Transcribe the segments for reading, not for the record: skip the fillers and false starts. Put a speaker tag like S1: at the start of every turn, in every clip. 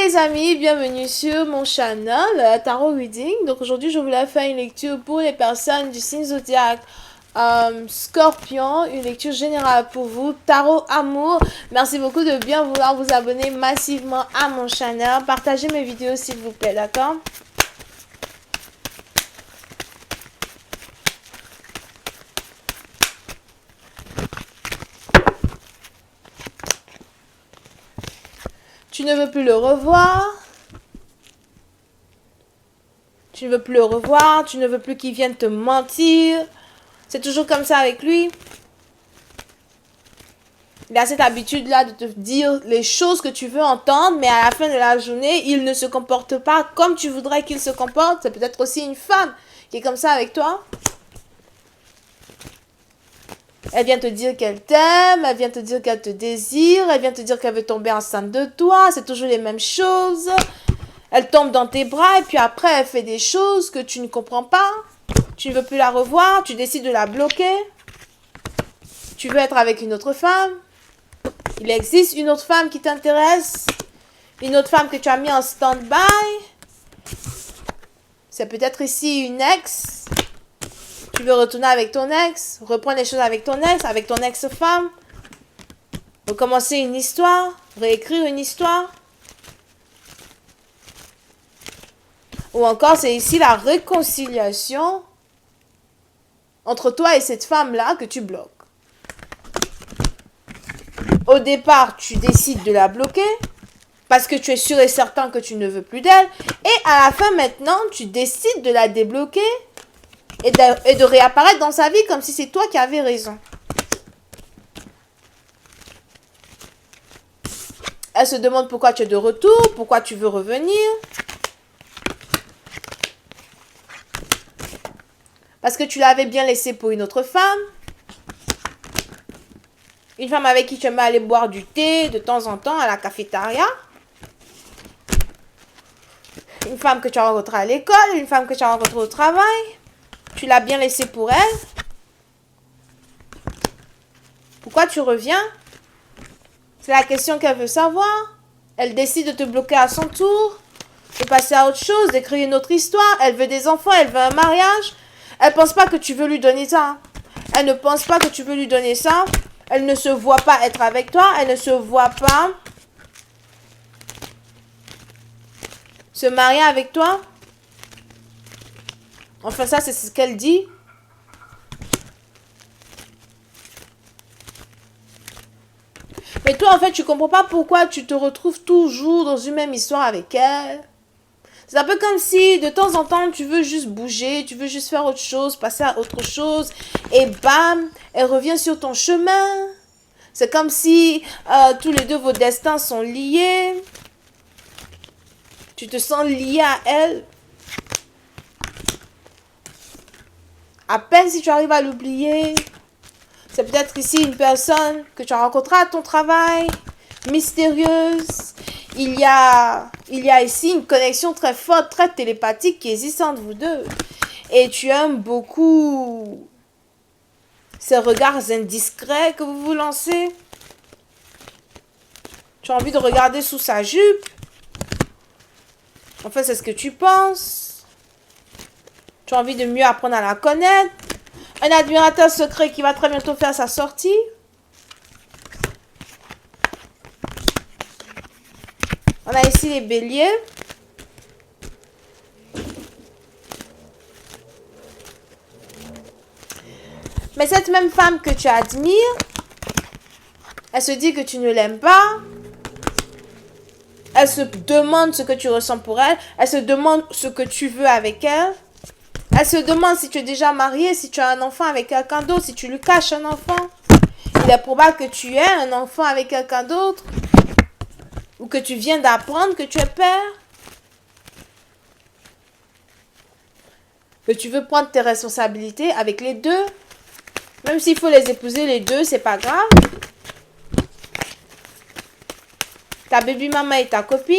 S1: les amis, bienvenue sur mon channel Tarot Reading. Donc aujourd'hui je voulais faire une lecture pour les personnes du signe zodiaque Scorpion, une lecture générale pour vous, Tarot Amour. Merci beaucoup de bien vouloir vous abonner massivement à mon channel, partagez mes vidéos s'il vous plaît, d'accord? Tu ne veux plus le revoir. Tu ne veux plus le revoir. Tu ne veux plus qu'il vienne te mentir. C'est toujours comme ça avec lui. Il a cette habitude-là de te dire les choses que tu veux entendre, mais à la fin de la journée, il ne se comporte pas comme tu voudrais qu'il se comporte. C'est peut-être aussi une femme qui est comme ça avec toi. Elle vient te dire qu'elle t'aime, elle vient te dire qu'elle te désire, elle vient te dire qu'elle veut tomber enceinte de toi, c'est toujours les mêmes choses. Elle tombe dans tes bras et puis après elle fait des choses que tu ne comprends pas. Tu ne veux plus la revoir, tu décides de la bloquer. Tu veux être avec une autre femme. Il existe une autre femme qui t'intéresse. Une autre femme que tu as mis en stand-by. C'est peut-être ici une ex. Tu veux retourner avec ton ex, reprendre les choses avec ton ex-femme, recommencer une histoire, réécrire une histoire. Ou encore, c'est ici la réconciliation entre toi et cette femme-là que tu bloques. Au départ, tu décides de la bloquer parce que tu es sûr et certain que tu ne veux plus d'elle. Et à la fin, maintenant, tu décides de la débloquer et de réapparaître dans sa vie comme si c'est toi qui avais raison. Elle se demande pourquoi tu es de retour, pourquoi tu veux revenir. Parce que tu l'avais bien laissé pour une autre femme. Une femme avec qui tu aimais aller boire du thé de temps en temps à la cafétéria. Une femme que tu as rencontrée à l'école, une femme que tu as rencontrée au travail. Tu l'as bien laissé pour elle. Pourquoi tu reviens? C'est la question qu'elle veut savoir. Elle décide de te bloquer à son tour, de passer à autre chose, d'écrire une autre histoire. Elle veut des enfants, elle veut un mariage. Elle pense pas que tu veux lui donner ça. Elle ne pense pas que tu veux lui donner ça. Elle ne se voit pas être avec toi. Elle ne se voit pas se marier avec toi. Enfin, ça, c'est ce qu'elle dit. Mais toi, en fait, tu comprends pas pourquoi tu te retrouves toujours dans une même histoire avec elle. C'est un peu comme si, de temps en temps, tu veux juste bouger, tu veux juste faire autre chose, passer à autre chose. Et bam, elle revient sur ton chemin. C'est comme si tous les deux, vos destins sont liés. Tu te sens lié à elle. À peine si tu arrives à l'oublier. C'est peut-être ici une personne que tu as rencontrée à ton travail, mystérieuse. Il y a ici une connexion très forte, très télépathique qui existe entre vous deux. Et tu aimes beaucoup ces regards indiscrets que vous vous lancez. Tu as envie de regarder sous sa jupe. En fait, c'est ce que tu penses. Tu as envie de mieux apprendre à la connaître. Un admirateur secret qui va très bientôt faire sa sortie. On a ici les béliers. Mais cette même femme que tu admires, elle se dit que tu ne l'aimes pas. Elle se demande ce que tu ressens pour elle. Elle se demande ce que tu veux avec elle. Elle se demande si tu es déjà marié, si tu as un enfant avec quelqu'un d'autre, si tu lui caches un enfant. Il est probable que tu aies un enfant avec quelqu'un d'autre. Ou que tu viens d'apprendre que tu es père. Que tu veux prendre tes responsabilités avec les deux. Même s'il faut les épouser les deux, c'est pas grave. Ta baby maman est ta copine.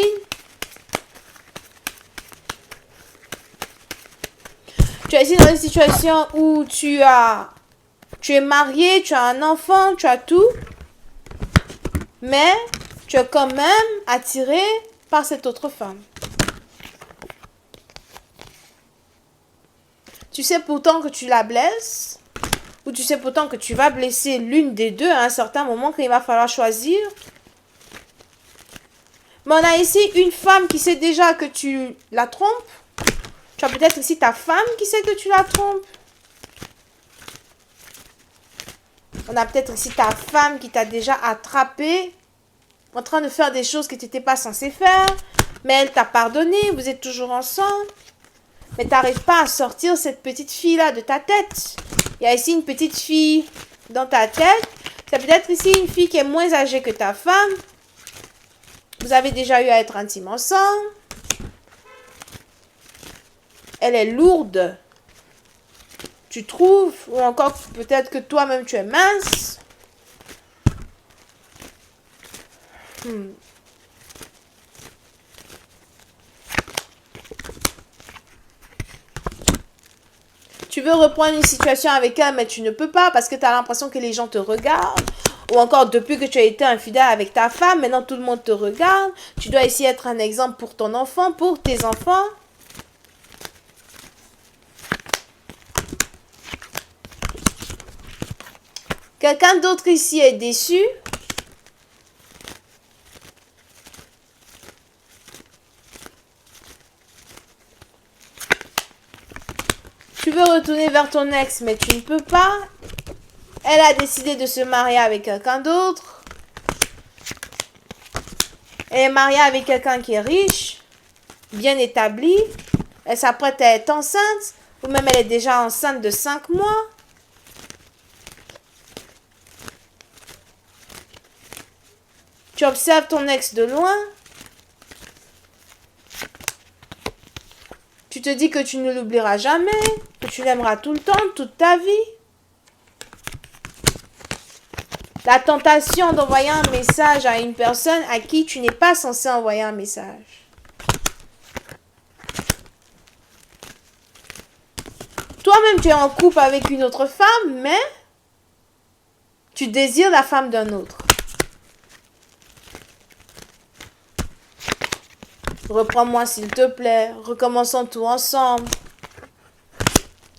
S1: Tu es ici dans une situation où tu es marié, tu as un enfant, tu as tout. Mais tu es quand même attiré par cette autre femme. Tu sais pourtant que tu la blesses, ou tu sais pourtant que tu vas blesser l'une des deux à un certain moment qu'il va falloir choisir. Mais on a ici une femme qui sait déjà que tu la trompes. Tu as peut-être aussi ta femme qui sait que tu la trompes. On a peut-être ici ta femme qui t'a déjà attrapé en train de faire des choses que tu n'étais pas censé faire. Mais elle t'a pardonné, vous êtes toujours ensemble. Mais tu n'arrives pas à sortir cette petite fille-là de ta tête. Il y a ici une petite fille dans ta tête. C'est peut-être ici une fille qui est moins âgée que ta femme. Vous avez déjà eu à être intime ensemble. Elle est lourde. Tu trouves? Ou encore peut-être que toi-même tu es mince. Tu veux reprendre une situation avec elle, mais tu ne peux pas parce que tu as l'impression que les gens te regardent. Ou encore, depuis que tu as été infidèle avec ta femme, maintenant tout le monde te regarde. Tu dois essayer d'être un exemple pour ton enfant, pour tes enfants. Quelqu'un d'autre ici est déçu. Tu veux retourner vers ton ex, mais tu ne peux pas. Elle a décidé de se marier avec quelqu'un d'autre. Elle est mariée avec quelqu'un qui est riche, bien établi. Elle s'apprête à être enceinte, ou même elle est déjà enceinte de 5 mois. Tu observes ton ex de loin. Tu te dis que tu ne l'oublieras jamais, que tu l'aimeras tout le temps, toute ta vie. La tentation d'envoyer un message à une personne à qui tu n'es pas censé envoyer un message. Toi-même, tu es en couple avec une autre femme, mais tu désires la femme d'un autre. Reprends-moi s'il te plaît. Recommençons tout ensemble.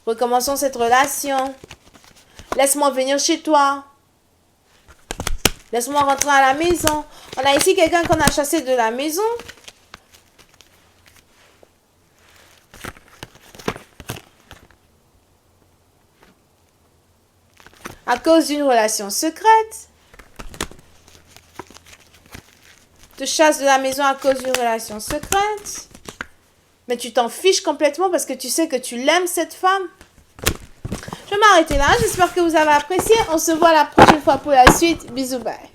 S1: Recommençons cette relation. Laisse-moi venir chez toi. Laisse-moi rentrer à la maison. On a ici quelqu'un qu'on a chassé de la maison. À cause d'une relation secrète. Te chasse de la maison à cause d'une relation secrète. Mais tu t'en fiches complètement parce que tu sais que tu l'aimes cette femme. Je vais m'arrêter là. J'espère que vous avez apprécié. On se voit la prochaine fois pour la suite. Bisous, bye.